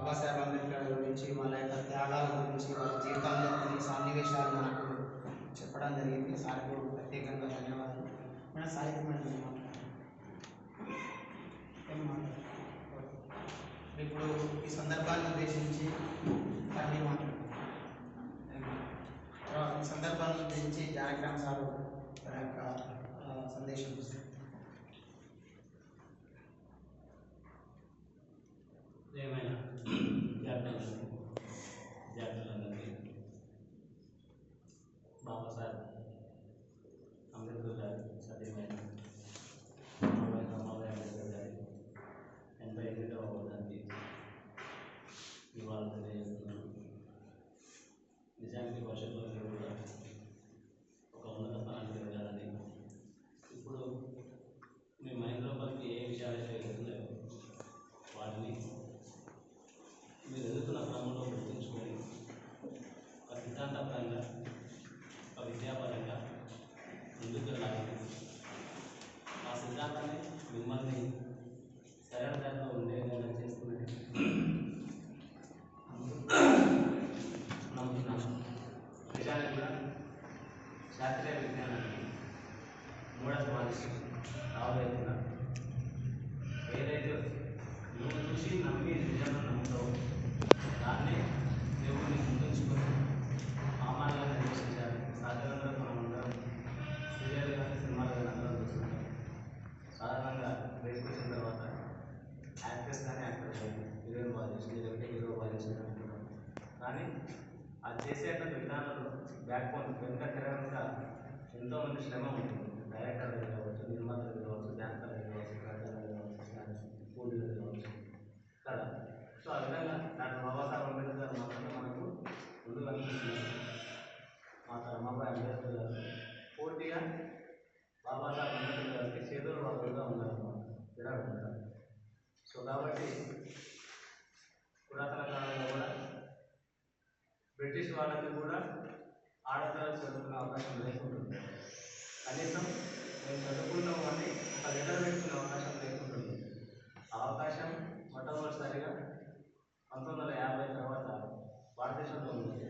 బాబాసాహెబ్ అంబేద్కర్ గురించి, వాళ్ళ యొక్క త్యాగాల గురించి, వాళ్ళ జీవితంలో కొన్ని సన్నివేశాలు మనకు చెప్పడం జరిగింది. సార్కు ప్రత్యేకంగా ధన్యవాదాలు. మన సాహిత్యం ఇప్పుడు ఈ సందర్భాన్ని ఉద్దేశించి అన్ని ఈ సందర్భాన్ని ఉద్దేశించి జానకిరామ్ సారు తన యొక్క సందేశం ఇస్తారు. ఏమైనా విద్యార్థులందరికీ బాబాసాహెబ్ అంబేద్కర్ గారి సత్యమైన రమాబాయి అంబేద్కర్ గారి 88వ వర్ధంతి ఇవాళ తెలియజేస్తున్నాను. నిజానికి భవిష్యత్తులో కూడా ఒక ఉన్నత స్థానానికి వెళ్ళాలని ఇప్పుడు మీ మైండ్ లోపలికి ఏ విషయాలైతే వెళ్తున్నాయో వాటిని మీరు ఎదుగుతున్న క్రమంలో గుర్తుంచుకొని ఒక సిద్ధాంతపరంగా ఒక విద్యాపరంగా ముందుకు వెళ్ళాలని, ఆ సిద్ధాంతాన్ని మిమ్మల్ని సరైన దారిలో ఉండేలా చేస్తుందని నమ్ముతున్నాను. నిజానికి కూడా శాస్త్రీయ విజ్ఞానానికి మూఢత్వానికి రాబోతున్నా ఏదైతే నువ్వు చూసి నమ్మి నిజంగా నమ్ముతావు దాన్ని దేవుడిని గుర్తుంచుకొని సామాన్యంగా నిర్దేశించాలి. సాధారణంగా మనం అందరం సీరియల్ కానీ సినిమాలు కానీ అందరం చూస్తున్నాం. సాధారణంగా బయటకు వచ్చిన తర్వాత యాక్టర్స్ కానీ యాక్టర్స్ కానీ హీరోయిన్ బాగా చేసింది లేకపోతే హీరో బాగా చేసింది అంటున్నాం. కానీ అది చేసేటువంటి విధానంలో బ్యాక్ బోన్ వెనుక తెర వెనుక ఎంతోమంది శ్రమ ఉంటుంది. డైరెక్టర్ దగ్గర కావచ్చు, నిర్మాత దగ్గర కావచ్చు, డాన్సర్ దగ్గర కావచ్చు, కళాకారుల దగ్గర కావచ్చు, స్కూల్ దగ్గర కావచ్చు కదా. సో ఆ విధంగా డాక్టర్ బాబాసాహెబ్ అంబేద్కర్ గారు మాత్రమే మనకు ముందు కనిపిస్తున్నారు. మాత రమాబాయి అంబేద్కర్ గారు పూర్తిగా బాబాసాహెబ్ అంబేద్కర్ గారికి చేతులు వాళ్ళుగా ఉన్నారన్నమాట, విరాడుతున్నారు. సో కాబట్టి పురాతన కాలంలో కూడా బ్రిటిష్ వాళ్ళకి కూడా ఆడపిల్లలు చదువుకునే అవకాశం లేకుంటుంది. కనీసం మేము చదువుకున్నాము అని ఒక లెటర్ పెట్టుకునే అవకాశం లేకుంటుంది. ఆ అవకాశం మొట్టమొదటిసారిగా 1950 తర్వాత భారతదేశంలో ఉంది.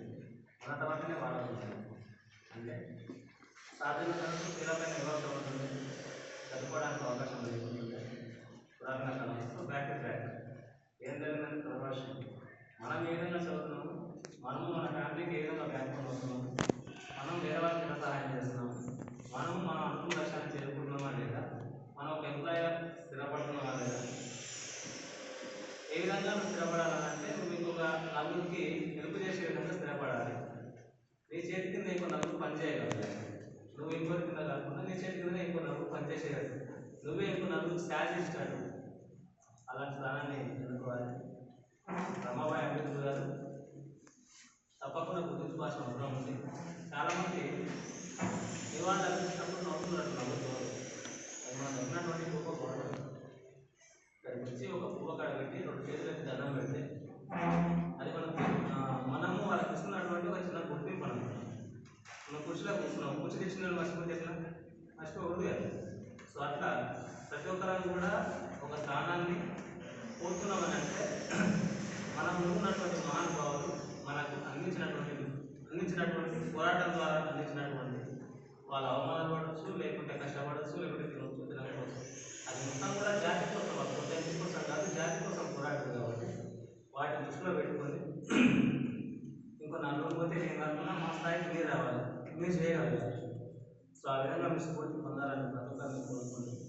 మన తర్వాతనే వాడుతుంది. అంటే సాధారణ తరగతి తీవ్రమైన వ్యవస్థ ఉంటుంది, చదువుకోవడానికి అవకాశం లేకుంటుంది. పురాతన కాలంలో బ్యాక్ టు బ్యాక్ ఏం జరిగిందని ప్రదర్శన మనం ఏ విధంగా చదువుతున్నాము, మనము మన ఫ్యామిలీకి ఏ విధంగా బ్యాక్బోన్ అవుతున్నాము, మనం వేరే వాళ్ళకి ఎలా సహాయం చేస్తున్నాము, మనము మనం అనుకున్న లక్ష్యాన్ని చేరుకుంటున్నామా లేదా, మనం ఒక ఎంప్లాయీగా స్థిరపడుతున్నామా లేదా, ఏ విధంగా నువ్వు స్థిరపడాలంటే నువ్వు ఇంకొక నలుగురికి హెల్ప్ చేసే విధంగా స్థిరపడాలి. నీ చేతి కింద ఇంకో నలుగురు పనిచేయగలగాలి. నువ్వు ఇంకోరి కింద కాకుండా నీ చేతి కింద ఇంకో నలుగురు పనిచేసేయాలి. నువ్వే ఇంకో నలుగురు స్టార్ట్ ఇస్తాడు. అలాంటి స్థానాన్ని ఎన్నుకోవాలి. రమాబాయి అంబేద్కర్ గారు తప్పకుండా గుర్తుంచుకోవాల్సిన అవసరం ఉంది. చాలామంది ఇవాళ అనిపించినప్పుడు నవ్వుతున్నట్టు నవ్వుతారు. అది మనం ఉన్నటువంటి గొప్ప గౌరవం. దానికి వచ్చి ఒక పువ్వు కాడ పెట్టి 2 చేతులకి దండం పెడితే అది మనము వాళ్ళకి ఇస్తున్నటువంటి ఒక చిన్న గుర్తింపు అనమాట. మనం కుర్చీలో కూర్చున్నాం, కుర్చీ తెచ్చిన మర్చిపోతే ఎట్లా మర్చిపోకూడదు కదా. సో అట్లా ప్రతి ఒక్కరం కూడా ఒక స్థానాన్ని కోరుతున్నామని అంటే మనం ఉన్నటువంటి మహానుభావులు మనకు అందించినటువంటి పోరాటం ద్వారా అందించినటువంటి వాళ్ళ అవమానాలు పడవచ్చు, లేకుంటే కష్టపడవచ్చు, లేకుంటే తినకపోవచ్చు. అది మొత్తం కూడా జాతి కోసం, వాళ్ళ పొద్దు కోసం కాదు, జాతి కోసం పోరాటం కాబట్టి వాటిని దృష్టిలో పెట్టుకొని ఇంకో 4 రోజులు పోతే నేను కాకుండా మా స్థాయికి మీరు రావాలి, మీరు చేయగలగాలి. సో ఆ విధంగా మీరు స్ఫూర్తి పొందాలని ప్రతి ఒక్కరిని కోరుకుంటున్నాను.